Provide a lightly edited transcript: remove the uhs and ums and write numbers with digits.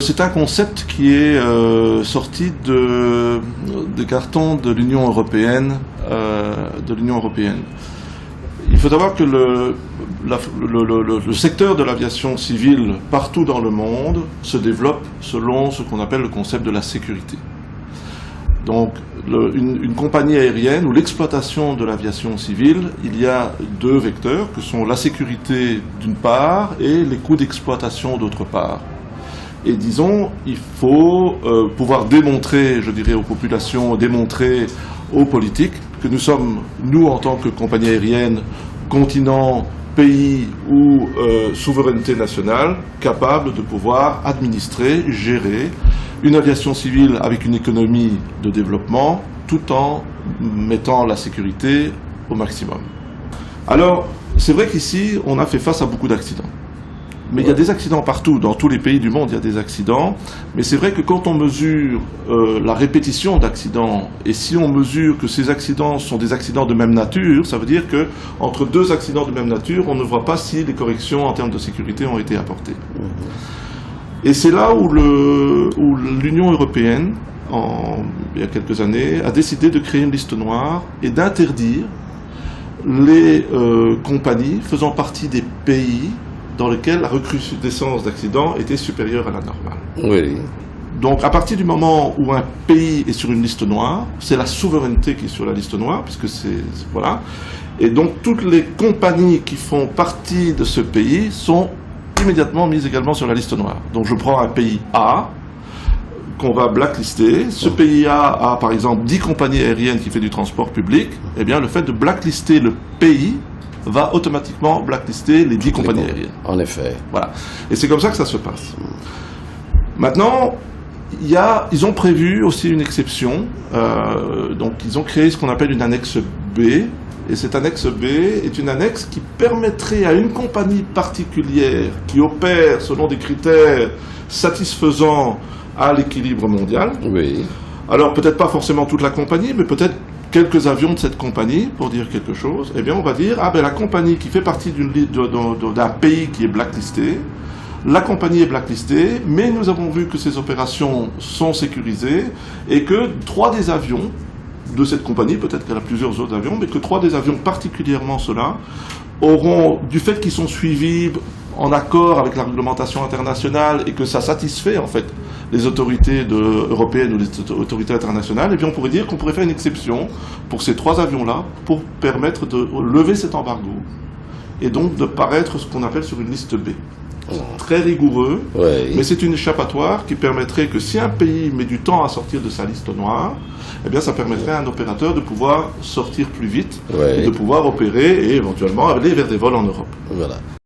C'est un concept qui est sorti des cartons de l'Union européenne. Il faut savoir que le secteur de l'aviation civile partout dans le monde se développe selon ce qu'on appelle le concept de la sécurité. Donc une compagnie aérienne ou l'exploitation de l'aviation civile, il y a deux vecteurs que sont la sécurité d'une part et les coûts d'exploitation d'autre part. Et disons, il faut pouvoir démontrer, je dirais aux populations, démontrer aux politiques que nous sommes, nous en tant que compagnie aérienne, continent, pays ou souveraineté nationale, capables de pouvoir administrer, gérer une aviation civile avec une économie de développement, tout en mettant la sécurité au maximum. Alors, c'est vrai qu'ici, on a fait face à beaucoup d'accidents. Mais il y a des accidents partout, dans tous les pays du monde, il y a des accidents. Mais c'est vrai que quand on mesure la répétition d'accidents, et si on mesure que ces accidents sont des accidents de même nature, ça veut dire qu'entre deux accidents de même nature, on ne voit pas si les corrections en termes de sécurité ont été apportées. Et c'est là où l'Union européenne, il y a quelques années, a décidé de créer une liste noire et d'interdire les compagnies faisant partie des pays dans lesquels la recrudescence d'accidents était supérieure à la normale. Oui. Donc à partir du moment où un pays est sur une liste noire, c'est la souveraineté qui est sur la liste noire, puisque voilà. Et donc toutes les compagnies qui font partie de ce pays sont immédiatement mises également sur la liste noire. Donc je prends un pays A qu'on va blacklister. Ce pays A a par exemple 10 compagnies aériennes qui font du transport public. Eh bien le fait de blacklister le pays va automatiquement blacklister les 10 compagnies aériennes. En effet. Voilà. Et c'est comme ça que ça se passe. Maintenant, ils ont prévu aussi une exception. Donc, ils ont créé ce qu'on appelle une annexe B. Et cette annexe B est une annexe qui permettrait à une compagnie particulière qui opère selon des critères satisfaisant à l'équilibre mondial. Oui. Alors, peut-être pas forcément toute la compagnie, mais peut-être quelques avions de cette compagnie, pour dire quelque chose, eh bien on va dire, la compagnie qui fait partie d'un pays qui est blacklisté, la compagnie est blacklistée, mais nous avons vu que ces opérations sont sécurisées et que 3 des avions de cette compagnie, peut-être qu'elle a plusieurs autres avions, mais que 3 des avions, particulièrement ceux-là, auront, du fait qu'ils sont suivis en accord avec la réglementation internationale et que ça satisfait en fait les autorités européennes ou les autorités internationales, et bien on pourrait dire qu'on pourrait faire une exception pour ces 3 avions-là pour permettre de lever cet embargo et donc de paraître ce qu'on appelle sur une liste B. Très rigoureux, mais c'est une échappatoire qui permettrait que si un pays met du temps à sortir de sa liste noire, eh bien ça permettrait à un opérateur de pouvoir sortir plus vite, et de pouvoir opérer et éventuellement aller vers des vols en Europe. Voilà.